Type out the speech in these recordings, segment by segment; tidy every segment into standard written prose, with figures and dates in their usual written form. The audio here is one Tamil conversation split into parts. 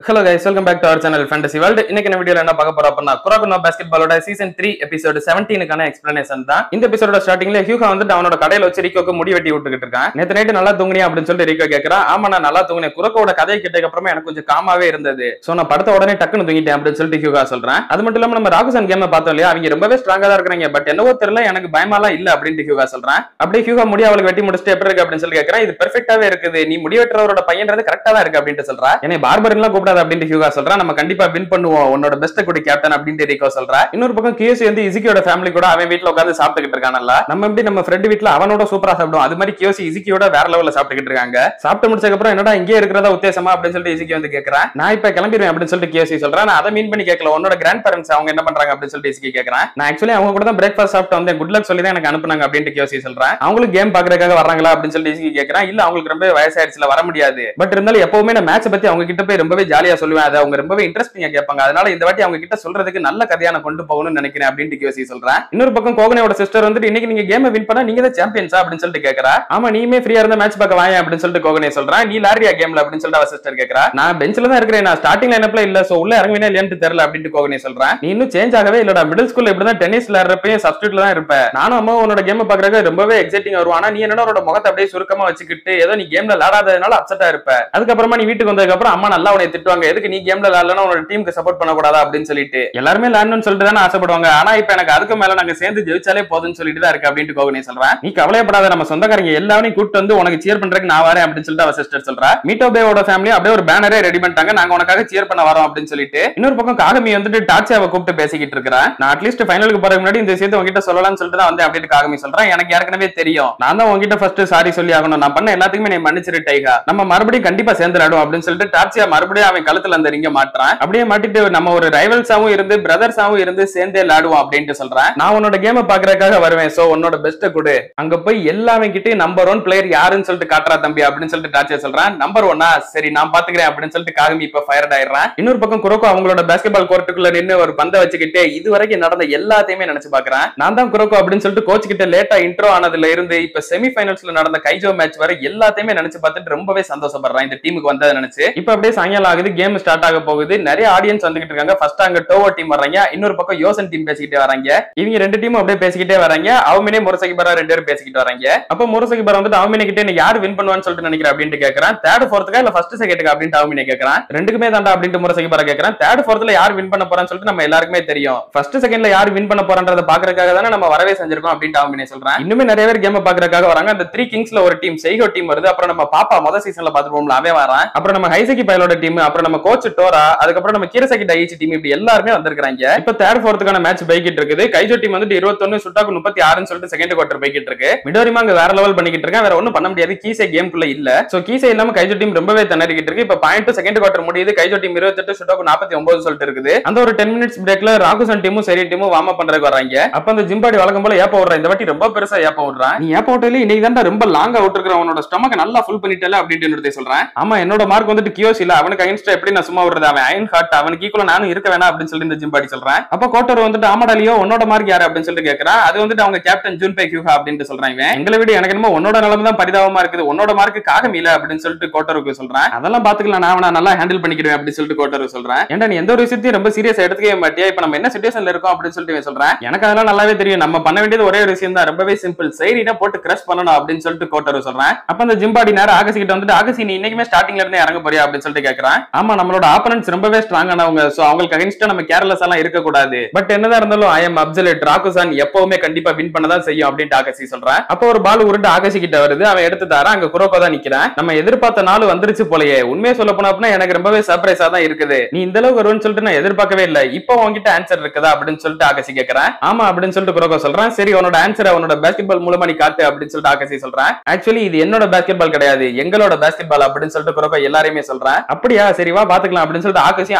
Hello guys, welcome back to our channel Fantasy World. இன்னைக்கு இந்த வீடியோல என்ன பார்க்க போறோம் அப்படினா குரோகனோ பாஸ்கெட்பாலோட சீசன் 3 எபிசோட் 17 க்கான எக்ஸ்பிளனேஷன் தான். இந்த எபிசோடோட ஸ்டார்டிங்ல ஹியூகா வந்து அவனோட கடையில வச்சு ரிக்கோக்கு முடி வெட்டி விட்டுக்கிட்டு இருக்கான். நேத்து நைட் நல்லா தூங்குனியா அப்படின்னு சொல்லிட்டு ரிக்கோ கேக்குறான். ஆமா நான் நல்லா தூங்குனேன். குரோகோட கதை கேட்டதுக்கு அப்புறமா எனக்கு கொஞ்சம் காமாவே இருந்தது. சோ நான் படுத்த உடனே டக்குன்னு தூங்கிட்டேன் அப்படின்னு சொல்லிட்டு ஹியூகா சொல்றான். அது மட்டும் இல்லாம நம்ம ராகுசன் கேம் பார்த்தோம் இல்லையா, அவங்க ரொம்பவே ஸ்ட்ராங்கா தான் இருக்காங்க. பட் என்னவோ தெரியல எனக்கு பயமாலாம் இல்ல அப்படின்னு ஹியூகா சொல்றான். அப்படியே ஹியூகா முடி அவளுக்கு வெட்டி முடிச்சிட்டு எப்படி இருக்கு அப்படின்னு சொல்லி கேக்குறான். இது பெர்ஃபெக்ட்டாவே இருக்குது. நீ முடி வெட்டுறவரோட பையன்றது கரெக்ட்டா தான் இருக்கு அப்படின்னு சொல்றா. என்னை பார்பர்லாம் கூப்பிடாத அப்படின்னு ஹியூகா சொல்றான். நம்ம கண்டிப்பா வின் பண்ணுவோம், உன்னோட பெஸ்ட் கூட கேப்டன் அப்படின்னு ரிக்கோ சொல்றா. இன்னொரு பக்கம் கியோசி வந்து இசிகியோட ஃபேமிலி கூட அவன் வீட்ல உட்கார்ந்து சாப்பிட்டுக்கிட்டு இருக்கானல்ல. நம்ம எப்படி நம்ம ஃப்ரெண்ட் வீட்ல அவனோட சூப்பரா சாப்பிடுவோம், அது மாதிரி கியோசி இசிகியோட வேற லெவல்ல சாப்பிட்டுக்கிட்டு இருக்காங்க. சாப்பிட்டு முடிச்சதுக்கு அப்புறம் என்னடா இங்கே இருக்கிறதா உத்தேசமா அப்படின்னு சொல்லிட்டு இசிகி வந்து கேக்குறான். நான் இப்ப கிளம்பிடுவேன் அப்படின்னு சொல்லிட்டு கியோசி சொல்றான். நான் அதை மீன் பண்ணி கேட்கல, உன்னோட கிராண்ட் பேரண்ட்ஸ் அவங்க என்ன பண்றாங்க அப்படின்னு சொல்லிட்டு இசிகி கேக்குறான். நான் ஆக்சுவலி அவங்க கூட தான் பிரேக்ஃபாஸ்ட் சாப்பிட்டு வந்தேன், குட் லக் சொல்லி தான் எனக்கு அனுப்புனாங்க அப்படின்னு கியோசி சொல்றான். அவங்களுக்கு கேம் பாக்குறதுக்காக வர்றாங்களா அப்படின்னு சொல்லிட்டு இசிகி கேக்குறான். இல்ல அவங்களுக்கு ரொம்ப வயசாயிடுச்சுல வர முடியாது, பட் இருந்தாலும் எப்பவுமே நான் மேட்ச் பத்தி அவங்க கிட்ட போய் ரொம்பவே ஜாலியா சொல்லுவேன், அதை அவங்க ரொம்பவே இன்ட்ரெஸ்டிங்கா கேட்பாங்க. அதனால இந்த வாட்டி அவங்க கிட்ட சொல்றதுக்கு நல்ல கதையான கொண்டு போகணும்னு நினைக்கிறேன் அப்படின்னு கியோசி சொல்றான். இன்னொரு பக்கம் கோகனேயோட சிஸ்டர் வந்து இன்னைக்கு நீங்க கேம் வின் பண்ணா நீங்க தான் சாம்பியன்ஸா அப்படின்னு சொல்லிட்டு கேக்குறா. ஆமா நீயுமே ஃப்ரீயா இருந்தா மேட்ச் பார்க்க வாங்க அப்படின்னு சொல்லிட்டு கோகனே சொல்றான். நீ லாரியா கேம்ல அப்படின்னு சொல்லிட்டு அவ சிஸ்டர் கேக்குறா. நான் பெஞ்ச்ல தான் இருக்கிறேன், நான் ஸ்டார்டிங் லைனப்ல இல்ல, சோ உள்ள இறங்குவேனா இல்லையான்னு தெரியல அப்படின்னு கோகனே சொல்றான். நீ இன்னும் சேஞ்ச் ஆகவே இல்லடா, மிடில் ஸ்கூல்ல இப்படிதான் டென்னிஸ் விளையாடுறப்பயும் சப்ஸ்டிட்யூட்ல தான் இருப்ப. நானும் அம்மா உன்னோட கேம் பாக்குறதுக்கு ரொம்பவே எக்ஸைட்டிங் வரும். ஆனா நீ என்னோட உன்னோட முகத்தை அப்படியே சுருக்கமா வச்சுக்கிட்டு ஏதோ நீ கேம்ல விளையாடாததுனால அப்செட்டா இருப்ப. அதுக்கப்புறமா நீ வீட்டுக்கு வந்ததுக்கு அப்புறம் அம்மா நல்லா உன்னை திட்டுவாங்க, எதுக்கு நீ கேம்ல விளையாடலன்னா உன்னோட டீமுக்கு சப்போர்ட் பண்ணக்கூடாதா அப்படின்னு சொல்லிட்டு. எல்லாருமே விளையாடணும்னு சொல்லிட்டு தானே ஆசைப்படுவாங்க, ஆனா இப்ப எனக்கு அதுக்கு மேல நாங்க சேர்ந்து ஜெயிச்சாலே போதும்னு சொல்லிட்டு தான் இருக்கு அப்படின்னு கோகனே சொல்றேன். நீ கவலைப்படாத, நம்ம சொந்தக்காரங்க எல்லாரையும் கூப்பிட்டு வந்து உனக்கு சியர் பண்றதுக்கு நான் வரேன் அப்படின்னு சொல்லிட்டு அவ சிஸ்டர் சொல்றா. மீட்டோபேவோட ஃபேமிலி அப்படியே ஒரு பேனரே ரெடி பண்ணிட்டாங்க, நாங்க உனக்காக சியர் பண்ண வரோம் அப்படின்னு சொல்லிட்டு. இன்னொரு பக்கம் காகமி வந்துட்டு டாட்சியாவை கூப்பிட்டு பேசிக்கிட்டு இருக்கா. நான் அட்லீஸ்ட் ஃபைனலுக்கு போறதுக்கு முன்னாடி இந்த விஷயத்தை உங்ககிட்ட சொல்லலாம்னு சொல்லிட்டு தான் வந்து அப்படின்னு காகமி சொல்றேன். எனக்கு ஏற்கனவே தெரியும், நான் தான் உங்ககிட்ட ஃபர்ஸ்ட் சாரி சொல்லி ஆகணும், நான் பண்ண எல்லாத்துக்குமே நீ மன்னிச்சிரு டைகா, நம்ம மறுபடியும் கண்டிப்பா சேர்ந்து ஆடும் அப்படின்னு சொல்லிட்டு டாட்சியா மறுபடியும் அவன் கழுத்துல அந்த ரிங்க மாட்டான். அப்படியே மாட்டிட்டு நம்ம ஒரு ரைவல்ஸாவும் இருந்து பிரதர்ஸாவும் இருந்து சேர்ந்தே விளையாடுவோம் அப்படின்ட்டு சொல்றேன். நான் உன்னோட கேமை பாக்குறதுக்காக வருவேன், சோ உன்னோட பெஸ்ட் கொடு, அங்க போய் எல்லாமே கிட்டே நம்பர் 1 பிளேயர் யாருன்னு சொல்லிட்டு காட்டுறா தம்பி அப்படின்னு சொல்லிட்டு டாட்சியா சொல்றான். நம்பர் 1 சரி நான் பாத்துக்கிறேன் அப்படின்னு சொல்லிட்டு காகமி இப்ப ஃபயர்ட் ஆயிடுறான். இன்னொரு பக்கம் குரோகோ அவங்களோட பாஸ்கெட்பால் கோர்ட்டுக்குள்ள நின்று ஒரு பந்தை வச்சுக்கிட்டு இதுவரைக்கும் நடந்த எல்லாத்தையுமே நினைச்சு பாக்குறான். நான் தான் குரோகோ அப்படின்னு சொல்லிட்டு கோச் கிட்ட லேட்டா இன்ட்ரோ ஆனதுல இருந்து இப்ப செமி ஃபைனல்ஸ்ல நடந்த கைஜோ மேட்ச் வரை எல்லாத்தையுமே நினைச்சு பார்த்துட்டு ரொம்பவே சந்தோஷப்படுறான் இந்த டீமுக்கு வந்ததை நினைச்சு. இப்ப அப்படியே சாயங்காலம் ஆகுது, கேம் ஸ்டார்ட் ஆக போகுது, நிறைய ஆடியன்ஸ் வந்துகிட்டு இருக்காங்க. ஃபர்ஸ்ட் அங்க டோவோ டீம் வர்றாங்க, இன்னொரு பக்கம் யோசன் டீம் பேசிக்கிட்டே வராங்க. இவங்க ரெண்டு டீமும் அப்படியே பேசிக்கிட்டே வராங்க. அவமினே முரசகிபரா ரெண்டு பேரும் பேசிக்கிட்டு வராங்க. அப்ப முரசகிபரா வந்துட்டு அவமினே கிட்ட நீ யார் வின் பண்ணுவான்னு சொல்லிட்டு நினைக்கிறேன் அப்படின்னு கேக்குறான். தேர்ட் ஃபோர்த்துக்கா இல்ல ஃபர்ஸ்ட் செகண்டுக்கா அப்படின்னு அவமினே கேக்குறான். ரெண்டுக்குமே தாண்டா அப்படின்னு முரசகிபரா கேக்குறான். தேர்ட் ஃபோர்த்ல யார் வின் பண்ண போறான்னு சொல்லிட்டு நம்ம எல்லாருக்குமே தெரியும், ஃபர்ஸ்ட் செகண்ட்ல யார் வின் பண்ண போறான்றத பாக்குறதுக்காக தானே நம்ம வரவே செஞ்சிருக்கோம் அப்படின்னு அவமினே சொல்றான். இன்னுமே நிறைய பேர் கேம் பாக்குறதுக்காக வராங்க. அந்த 3 கிங்ஸ்ல ஒரு டீம் செய்கோ டீம் வருது, அப்புறம் நம்ம பாப்பா முதல் சீசன்ல பாத்துப்போம்ல அவன் வரான், அப்புறம் நம்ம ஹைசகி பைலோட டீம், அப்புறம் நம்ம கோச் டோரா, அதுக்கப்புறம் நம்ம கீரசகி டைச்சி டீம், இப்படி எல்லாருமே வந்திருக்காங்க. இப்ப தேர்ட் ஃபோர்த்துக்கான மேட்ச் போய்கிட்டு இருக்குது. கைஜோ டீம் வந்து 21 சுட்டாக்கு 36 சொல்லிட்டு செகண்ட் குவார்டர் போய்கிட்டு இருக்கு. மிடோரிமா அங்க வேற லெவல் பண்ணிக்கிட்டு இருக்கான், வேற ஒண்ணும் பண்ண முடியாது, கீசே கேம்குள்ள இல்ல. சோ கீசே இல்லாம கைஜோ டீம் ரொம்பவே திணறிக்கிட்டு இருக்கு. இப்ப பாயிண்ட் செகண்ட் குவார்டர் முடியுது, கைஜோ டீம் 28 சுட்டாக்கு 49 சொல்லிட்டு இருக்குது. அந்த ஒரு 10 மினிட்ஸ் பிரேக்ல ராகுசன் டீமும் சரி டீமும் வார்ம் அப் பண்றதுக்கு வராங்க. அப்ப அந்த ஜிம்பாடி வழக்கம் போல ஏப்ப விடுறான். இந்த வாட்டி ரொம்ப பெருசா ஏப்ப விடுறான். நீ ஏப்ப விட்டல இன்னைக்கு தான் ரொம்ப லாங்கா விட்டுருக்க, அவனோட ஸ்டொமக் நல்லா ஃபுல் பண்ணிட்டல அப்படின்னு சொல்றேன். ஆமா என்னோட மார்க் வந்துட்டு கியோஸ் இல்ல, அவனுக்கு அகைன்ஸ்டா எப்படி நான் சும்மா விடுறது, அவன் அயன் ஹார்ட், அவனுக்கு ஈக்குவலா நானும் இருக்க வேணா அப்படின்னு சொல்லி இந்த ஜிம்பாடி சொல்றேன். அப்ப கோட்டர் வந்துட்டு ஆமாடாலியோ உன்னோட மார்க் யாரு அப்படின்னு சொல்லிட்டு கேக்குறான். அது வந்துட்டு அவங்க கேப்டன் ஜூன்பே கியூஹா அப்படின்னு சொல்றாங்க. எங்களை விட எனக்கு என்னமோ உன்னோட நிலைமை தான் பரிதாபமா இருக்குது, உன்னோட மார்க் காகமில அப்படின்னு சொல்லிட்டு கோட்டருக்கு சொல்றேன். அதெல்லாம் பாத்துக்கலாம், நான் நல்லா ஹேண்டில் பண்ணிக்கிறேன் அப்படின்னு சொல்லிட்டு கோட்டருக்கு சொல்றேன். ஏன்டா நீ எந்த ஒரு விஷயத்தையும் ரொம்ப சீரியஸா எடுத்துக்கவே மாட்டியா, இப்ப நம்ம என்ன சிச்சுவேஷன்ல இருக்கோம் அப்படின்னு சொல்லிட்டு சொல்றேன். எனக்கு அதெல்லாம் நல்லாவே தெரியும், நம்ம பண்ண வேண்டியது ஒரே ஒரு விஷயம் தான், ரொம்பவே சிம்பிள், சைரினா போட்டு கிரஷ் பண்ணணும் அப்படின்னு சொல்லிட்டு கோட்டர் சொல்றேன். அப்ப அந்த ஜிம்பாடி நேரம் ஆகாசி கிட்ட வந்துட்டு ஆகாசி நீ இன்னைக்குமே ஸ்டார்டிங்ல இருந்து இறங்க போறியா அப்படின்னு சொல்லிட்டு கேக்குறான். ஆமா நம்மளோட ஆப்பனன்ட்ஸ் ரொம்பவே ஸ்ட்ராங்கானவங்க, சோ அவங்களுக்கு அகைன்ஸ்டா நம்ம கேர்லெஸ் எல்லாம் இருக்க கூடாது, பட் என்னதான் இருந்தாலும் ஐ எம் அப்சல்யூட், ராகுசான் எப்பவுமே கண்டிப்பா வின் பண்ணதான் செய்யும் அப்படின்னு ஆகாசி சொல்றான். அப்போ ஒரு பால் உருண்டு ஆகாசி கிட்ட வருது, அவன் எடுத்து தரா, அங்க குரோகோ தான் நிக்கிறான். நம்ம எதிர்பார்த்த நாள் வந்துருச்சு போலயே, உண்மையை சொல்ல போனா எனக்கு ரொம்பவே சர்ப்ரைஸா தான் இருக்குது, நீ இந்த அளவுக்கு வருவன்னு சொல்லிட்டு நான் எதிர்பார்க்கவே இல்லை, இப்போ உன்கிட்ட ஆன்சர் இருக்குதா அப்படின்னு சொல்லிட்டு ஆகாசி கேக்குறான். ஆமா அப்படின்னு சொல்லிட்டு குரோகோ சொல்றான். சரி உன்னோட ஆன்சரை உன்னோட பாஸ்கெட்பால் மூலமா நீ காட்டு அப்படின்னு சொல்லிட்டு ஆகாசி சொல்றான். ஆக்சுவலி இது என்னோட பாஸ்கெட்பால் கிடையாது, எங்களோட பாஸ்கெட்பால் அப்படின்னு சொல்லிட்டு குரோகோ எல்லாரையுமே சொல்றான். அப்படியா சரி வா பாத்துக்கலாம் அப்படின்னு சொல்லிட்டு ஆகாசி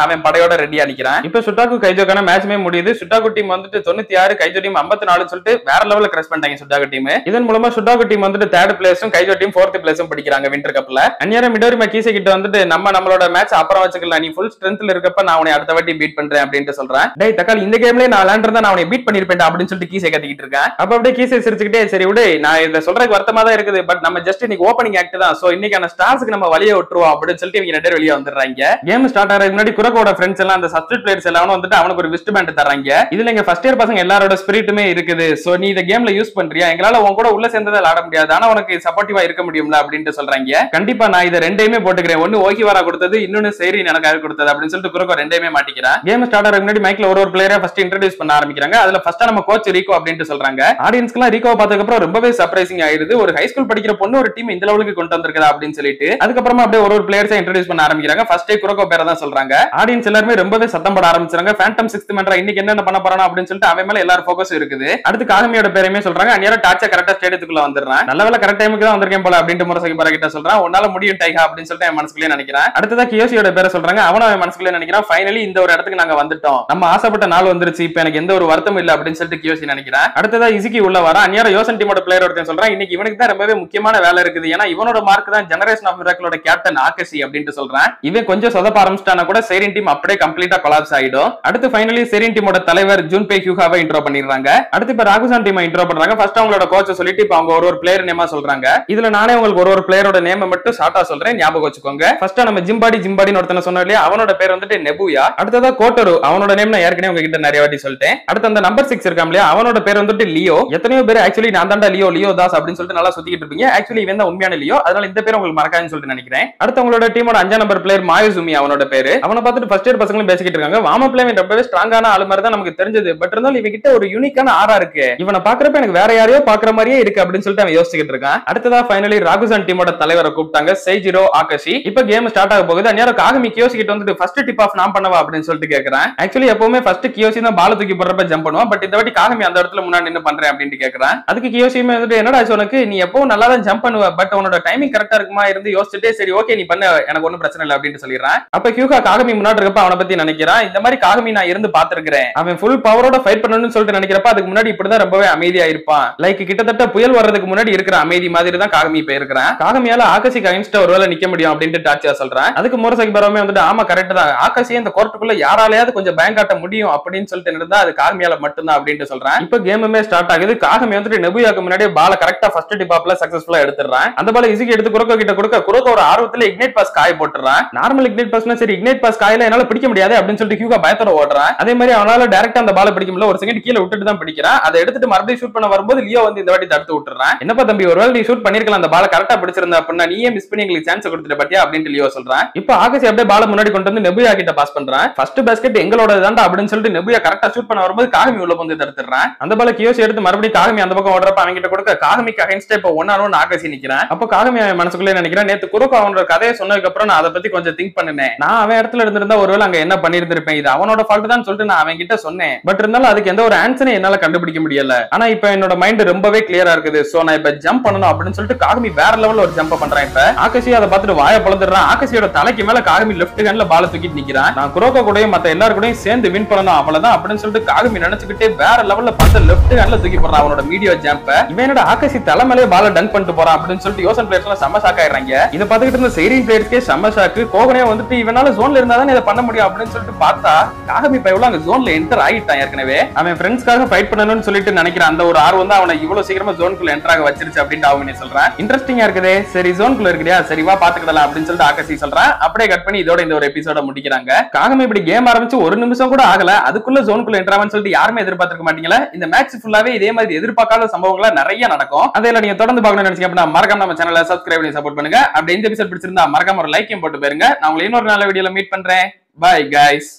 அவன் படையோட ரெடியா நிக்கிறான். இப்ப சுட்டாக்கு கைஜோக்கான மேட்ச்மே முடியுது. சுட்டாக்கு டீம் வந்துட்டு 96, கைஜோ டீம் 54 சொல்லிட்டு வேற லெவல்ல கிராஸ் பண்ணிட்டாங்க சுட்டாக்கு டீம். இதன் மூலமா சுட்டாக்கு டீம் வந்துட்டு 3rd பிளேஸும் கைஜோ டீம் 4th பிளேஸும் பிடிக்கிறாங்க வின்டர் கப்ல. அன்னியார மிடோரிமா கீசே கிட்ட வந்துட்டு நம்மளோட மேட்ச் அப்புறம் வச்சுக்கலாம், நீ ஃபுல் ஸ்ட்ரென்த்ல இருக்கப்ப நான் உன்னை அடுத்த வாட்டி பீட் பண்றேன் அப்படின்னு சொல்றேன். டேய் தக்காளி இந்த கேம்லயே நான் விளையாண்டா நான் உன்னை பீட் பண்ணிருப்பேன் அப்படின்னு சொல்லிட்டு கீசே கத்திக்கிட்டு இருக்கேன். அப்ப அப்படியே கீசே சிரிச்சுக்கிட்டே சரி விடு, நான் இத சொல்றதுக்கு வருத்தமா தான் இருக்குது, பட் நம்ம ஜஸ்ட் இன்னைக்கு ஓப்பனிங் ஆக்ட் தான், சோ இன்னைக்கான ஸ்டார்ஸ்க்கு நம்ம வழியை விட்டுருவோம் அப்படின்னு சொல்லிட்டு இவங்க ரெண்டு பேரும் வெளியே வந்துடுறாங்க. பண்றாங்க. கேம் ஸ்டார்ட் ஆகிறதுக்கு முன்னாடி குரக்கோட ஃப்ரெண்ட்ஸ் எல்லாம் அந்த சப்ஸ்டிட் பிளேயர்ஸ் எல்லாம் வந்துட்டு அவனுக்கு ஒரு விஸ்ட் பேண்ட் தராங்க. இதுல எங்க ஃபர்ஸ்ட் இயர் பசங்க எல்லாரோட ஸ்பிரிட்டுமே இருக்குது. சோ நீ இந்த கேம்ல யூஸ் பண்றியா, எங்களால உன் கூட உள்ள சேர்ந்ததை ஆட முடியாது, ஆனா உனக்கு சப்போர்ட்டிவா இருக்க முடியும்ல அப்படின்ட்டு சொல்றாங்க. கண்டிப்பா நான் இதை ரெண்டையுமே போட்டுக்கிறேன், ஒன்னு ஓகிவாரா கொடுத்தது, இன்னொன்னு சரி எனக்காக கொடுத்தது அப்படின்னு சொல்லிட்டு குரக்கோ ரெண்டையுமே மாட்டிக்கிறான். கேம் ஸ்டார்ட் ஆகிறதுக்கு முன்னாடி மைக்ல ஒரு பிளேயரை ஃபர்ஸ்ட் இன்ட்ரோடியூஸ் பண்ண ஆரம்பிக்கிறாங்க. அதுல ஃபர்ஸ்ட் நம்ம கோச் ரீகோ அப்படின்ட்டு சொல்றாங்க. ஆடியன்ஸ்க்குலாம் ரீகோ பார்த்ததுக்கு அப்புறம் ரொம்பவே சர்ப்ரைசிங் ஆயிருது. ஒரு ஹை ஸ்கூல் படிக்கிற பொண்ணு ஒரு டீம் இந்த லெவலுக்கு கொண்டு வந்திருக்கா அப்படின்னு சொல்லிட்டு அதுக்கப்புறமா அப்படியே ஒரு பிளேயர்ஸை இன்ட்ரோடியூஸ் பண்ண ஆரம்பிக்கிறாங்க. ஃபர்ஸ்டே குரக்கோ பேரை தான் சொல்றாங்க. ஆடியன்ஸ் எல்லாருமே ரொம்பவே சத்தம் போட ஆரம்பிச்சாங்க. ஃபேண்டம் சிக்ஸ்த் மென்டரா இன்னைக்கு என்ன பண்ண போறானா அப்படின்னு சொல்லிட்டு அவன் மேல எல்லாரும் ஃபோக்கஸ் இருக்குது. அடுத்து காகமியோட பேரையுமே சொல்றாங்க. அந்நேர டாச்சா கரெக்டா ஸ்டேடியத்துக்குள்ள வந்துடுறான். நல்ல வேளை கரெக்ட் டைமுக்கு தான் வந்திருக்கேன் போல அப்படின்ட்டு முரசகி பாரா கிட்ட சொல்றான். உன்னால முடியும் டைகா அப்படின்னு சொல்லிட்டு என் மனசுக்குள்ளே நினைக்கிறேன். அடுத்ததா கியோசியோட பேரை சொல்றாங்க. அவனும் அவன் மனசுக்குள்ளே நினைக்கிறான். ஃபைனலி இந்த ஒரு இடத்துக்கு நாங்க வந்துட்டோம், நம்ம ஆசைப்பட்ட நாள் வந்துருச்சு, இப்ப எனக்கு எந்த ஒரு வருத்தம் இல்ல அப்படின்னு சொல்லிட்டு கியோசி நினைக்கிறேன். அடுத்ததா இசுகி உள்ள வர. அந்நேர யோசன் டீமோட பிளேயர் ஒருத்தன் சொல்றான். இன்னைக்கு இவனுக்கு தான் ரொம்பவே முக்கியமான வேலை இருக்குது, ஏன்னா இவனோட மார்க் தான் ஜெனரேஷன் ஆஃப் மிராக்கிளோட கேப்டன் ஆகஷி அப்படின்ட்டு சொல்றான். இவன் கொஞ்சம் சொதப்ப ஆரம்பிச்சிட்டானா கூட செரின் டீம் அப்படியே கம்ப்ளீட்டா கொலாப்ஸ் ஆயிடும். அடுத்து ஃபைனலி செரின் டீமோட தலைவர் ஜூன்பே ஹியூகாவை இன்ட்ரோ பண்ணிடுறாங்க. அடுத்து இப்ப ராகுசான் டீமை இன்ட்ரோ பண்றாங்க. ஃபர்ஸ்ட் அவங்களோட கோச்சை சொல்லிட்டு இப்ப அவங்க ஒரு பிளேயர் நேமா சொல்றாங்க. இதுல நானே உங்களுக்கு ஒரு பிளேயரோட நேம் மட்டும் ஷார்ட்டா சொல்றேன், ஞாபகம் வச்சுக்கோங்க. ஃபர்ஸ்ட் நம்ம ஜிம்பாடின்னு ஒருத்தன சொன்னோம் இல்லையா, அவனோட பேர் வந்துட்டு நெபுயா. அடுத்ததா கோட்டரு, அவனோட நேம் நான் ஏற்கனவே உங்ககிட்ட நிறைய வாட்டி சொல்லிட்டேன். அடுத்து அந்த நம்பர் 6 இருக்காம் இல்லையா, அவனோட பேர் வந்துட்டு லியோ. எத்தனையோ பேர் ஆக்சுவலி நான் தான்டா லியோ தாஸ் அப்படின்னு சொல்லிட்டு நல்லா சுத்திட்டு இருப்பீங்க. ஆக்சுவலி இவன் தான் உண்மையான லியோ, அதனால இந்த பேர் உங்களுக்கு மறக்காதுன்னு சொல்லிட்டு நினைக்கிறேன். அடுத்து அவங்களோட டீமோட 5 நம்பர் பிளேயர் மாயுசுமி, அவனோட பேரு. அவனை பார்த்துட்டு ஃபர்ஸ்ட் இயர் பசங்களும் பேசிக்கிட்டு இருக்காங்க. வார்ம் அப்ல இவன் ரொம்பவே ஸ்ட்ராங்கான ஆளு மாதிரி தான் நமக்கு தெரிஞ்சது. பட் இருந்தாலும் இவன் கிட்ட ஒரு யூனிக்கான ஆரா இருக்கு, இவனை பாக்குறப்ப எனக்கு வேற யாரையோ பாக்குற மாதிரியே இருக்கு அப்படின்னு சொல்லிட்டு அவன் யோசிச்சுட்டு இருக்கான். அடுத்ததா ஃபைனலி ராகுசான் டீமோட தலைவரை கூப்பிட்டாங்க, செய்ஜிரோ ஆகஷி. இப்ப கேம் ஸ்டார்ட் ஆக போகுது. அந்நேரம் காகமி கியோசி கிட்ட வந்துட்டு ஃபர்ஸ்ட் டிப் ஆஃப் நான் பண்ணவா அப்படின்னு சொல்லிட்டு கேக்குறேன். ஆக்சுவலி எப்பவுமே ஃபர்ஸ்ட் கியோசி தான் பால தூக்கி போடுறப்ப ஜம்ப் பண்ணுவான். பட் இந்த வாட்டி காகமி அந்த இடத்துல முன்னாடி நின்னு பண்றேன் அப்படின்னு கேக்குறான். அதுக்கு கியோசியுமே வந்துட்டு என்னடா உனக்கு, நீ எப்பவும் நல்லா தான் ஜம்ப் பண்ணுவ, பட் உன்னோட டைமிங் கரெக்டா இருக்குமா இருந்து யோசிச்சுட்டே சரி ஓகே நீ பண்ண, எனக்கு ஒன்னும் பிரச்சனை இல்லை அப்படின்னு சொல்லிடுறான். அப்ப ஹியூகா காகமி முன்னாடி இருக்கப்ப அவனை பத்தி நினைக்கிறான். இந்த மாதிரி காகமி நான் இருந்து பாத்துருக்கிறேன், அவன் ஃபுல் பவரோட ஃபைட் பண்ணணும்னு சொல்லிட்டு நினைக்கிறப்ப அதுக்கு முன்னாடி இப்படிதான் ரொம்பவே அமைதியா இருப்பான். லைக் கிட்டத்தட்ட புயல் வர்றதுக்கு முன்னாடி இருக்கிற அமைதி மாதிரி தான் காகமி இப்ப இருக்கிறான். காகமியால ஆகாஷிக்கு அகைன்ஸ்டா ஒருவேளை நிக்க முடியும் அப்படின்ட்டு டாச்சியா சொல்றான். அதுக்கு முரசகி பாராவுமே வந்துட்டு ஆமா கரெக்ட் தான், ஆகாஷி இந்த கோர்ட்டுக்குள்ள யாராலையாவது கொஞ்சம் பயம் காட்ட முடியும் அப்படின்னு சொல்லிட்டு இருந்தா அது காகமியால மட்டும்தான் அப்படின்ட்டு சொல்றான். இப்ப கேமுமே ஸ்டார்ட் ஆகுது. காகமி வந்துட்டு நெபுயாக்கு முன்னாடி பால கரெக்டா ஃபர்ஸ்ட் டிப் ஆப்ல சக்சஸ்ஃபுல்லா எடுத்துறான். அந்த பால இசுகி எடுத்து குரோக்கோ கிட்ட கொடுக்க குரோக்கோ ஒரு ஆர்வத்துல இக்னைட் பாஸ் காய போட்டுறான். நார்மல் இக்னைட் பாஸ்னா சரி இக்னைட் பாஸ் காயில என்னால பிடிக்க முடியாது அப்படின்னு சொல்லிட்டு ஹியூகா பயத்தோட ஓடுறான். அதே மாதிரி அவனால டைரக்டா அந்த பால பிடிக்க முடியல, ஒரு செகண்ட் கீழே விட்டுட்டு தான் பிடிக்கிறான். அதை எடுத்துட்டு மறுபடியும் ஷூட் பண்ண வரும்போது லியோ வந்து இந்த வாட்டி தடுத்து விட்டுறான். என்னப்பா தம்பி, ஒருவேளை நீ ஷூட் பண்ணிருக்கலாம், அந்த பால கரெக்டா பிடிச்சிருந்தா அப்படின்னா நீயே மிஸ் பண்ணி எங்களுக்கு சான்ஸ் கொடுத்துட்ட பாத்தியா அப்படின்னு லியோ சொல்றான். இப்ப ஆகாஷ் அப்படியே பால முன்னாடி கொண்டு வந்து நெபுயா கிட்ட பாஸ் பண்றான். ஃபர்ஸ்ட் பாஸ்கெட் எங்களோட தான்டா அப்படின்னு சொல்லிட்டு நெபுயா கரெக்டா ஷூட் பண்ண வரும்போது காகமி உள்ள வந்து தடுத்துறான். அந்த பால கியோசி எடுத்து மறுபடியும் காகமி அந்த பக்கம் ஓடுறப்ப அவங்க கிட்ட கொடுக்க காகமிக்கு அகைன்ஸ்டா இப்ப ஒன்னு ஆகாஷி நிக்கிறான். அப்ப காகமி மனசுக்குள்ளே நினைக்கிறேன், நேத்து குரோக்கோ அவனோட கதையை சொன்னதுக்கு அப்புறம் நான் அதை பத்தி கொஞ்சம் திங்க் பண்ணினேன். நான் அவன் இடத்துல இருந்திருந்தா ஒருவேளை அங்க என்ன பண்ணிருந்திருப்பேன், இது அவனோட ஃபால்ட் தான் சொல்லிட்டு நான் அவன் கிட்ட சொன்னேன். பட் இருந்தாலும் அதுக்கு எந்த ஒரு ஆன்சரை என்னால கண்டுபிடிக்க முடியல. ஆனா இப்ப என்னோட மைண்ட் ரொம்பவே கிளியரா இருக்குது. சோ நான் இப்ப ஜம்ப் பண்ணணும் அப்படின்னு சொல்லிட்டு காகமி வேற லெவல்ல ஒரு ஜம்ப் பண்றான். இப்ப ஆகாஷி அதை பார்த்துட்டு வாய பழந்துடுறான். ஆகாஷியோட தலைக்கு மேல காகமி லெஃப்ட் ஹேண்ட்ல பால தூக்கிட்டு நிக்கிறான். நான் குரோக்கோ கூடயும் மத்த எல்லாரும் கூடயும் சேர்ந்து வின் பண்ணணும் அவ்வளவுதான் அப்படின்னு சொல்லிட்டு காகமி நினைச்சுக்கிட்டே வேற லெவல்ல பார்த்து லெஃப்ட் ஹேண்ட்ல தூக்கி போடுறான் அவனோட மீடியோ ஜம்ப். இவன் என்னோட ஆகாஷி தலைமையிலே பால டங்க் பண்ணிட்டு போறான் அப்படின்னு சொல்லிட்டு யோசன் பிளேயர்ஸ் எல்லாம் செம்ம ஷாக் ஆயிடுறாங்க. இதை பார்த்துக்கிட்டு இருந்த செரின் பிளேயர்ஸ்க்கே செம்ம ஷாக்கு. கோகனே வந்துட்டு இவனால ஜோன்ல இருந்தா தான் இதை பண்ண முடியும் அப்படின்னு சொல்லிட்டு பார்த்தா காகமி இப்ப எவ்வளவு அங்க ஜோன்ல என்டர் ஆகிட்டான். ஏற்கனவே அவன் ஃப்ரெண்ட்ஸ்க்காக ஃபைட் பண்ணணும்னு சொல்லிட்டு நினைக்கிறான். அந்த ஒரு ஆர்வம் தான் அவனை இவ்வளவு சீக்கிரமா ஜோனுக்குள்ள என்டர் ஆக வச்சிருச்சு அப்படின்னு அவனே சொல்றான். இன்ட்ரெஸ்டிங்கா இருக்குதே, சரி ஜோனுக்குள்ள இருக்கிறியா, சரி வா பாத்துக்கலாம் அப்படின்னு சொல்லிட்டு ஆகாஷி சொல்றான். அப்படியே கட் பண்ணி இதோட இந்த ஒரு எபிசோட முடிக்கிறாங்க. காகமி இப்படி கேம் ஆரம்பிச்சு ஒரு நிமிஷம் கூட ஆகல, அதுக்குள்ள ஜோனுக்குள்ள என்டர் ஆகும்னு சொல்லிட்டு யாருமே எதிர்பார்த்திருக்க மாட்டீங்களா? இந்த மேட்ச் ஃபுல்லாவே இதே மாதிரி எதிர்பார்க்காத சம்பவங்களா நிறைய நடக்கும். அதெல்லாம் நீங்க தொடர்ந்து பார்க்கணும்னு நினைச்சீங்க அப்படின்னா மறக்காம நம்ம சேனலை சப்ஸ்கிரைப் பண்ணி சப்போர்ட் பண்ணுங்க. அப்படி இந்த எபிசோட் பிடிச்சிருந்தா மறக்காம ஒரு லைக்கையும் போட்டு பாருங்க. நான் உங்களை இன்னொரு நல்ல வீடியோல மீட் பண்றேன். Bye guys.